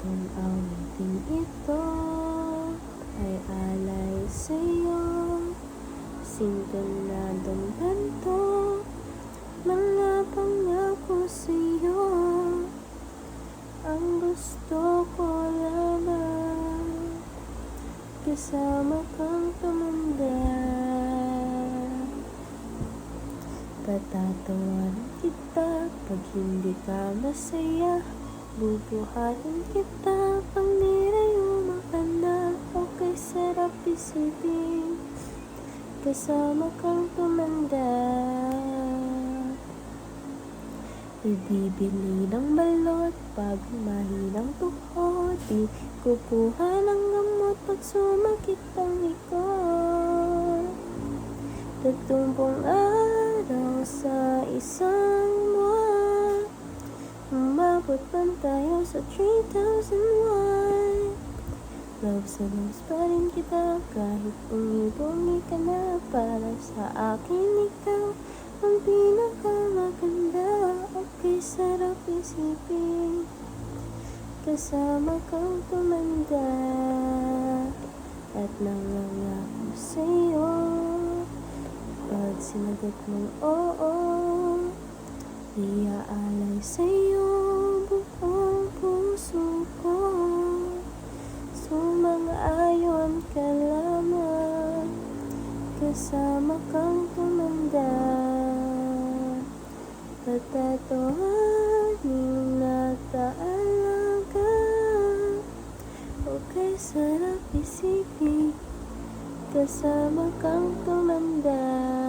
Ang awiting ito ay alay sa'yo, sintonadong kanto, mga pangako sa'yo. Ang gusto ko lamang, kasama kang tumanda. Patatawarin kita pag hindi ka masaya, bubuhatin kita pag nirayuma ka na. Okay, sarap isipin, kasama kang tumanda. Ibibili ng balot pag mahinang tuhod, di kukuha ng gamot pag sumakit ang likod. Tatumpong araw sa isang buwan, umabot man tayo sa 3,001. Love sa love pa rin kita kahit bungi-bungi ka na. Para sa akin ikaw ang pinakamaganda. Okay, sarap isipin, kasama kang tumanda. At nangangako sa'yo, pag sinagot mong oo, iaalay sa'yo buong puso ko. Sumang-ayon ka lamang, kasama kang tumanda. Patatawanin at aalaga. Okay, sarap isipin, kasama kang tumanda.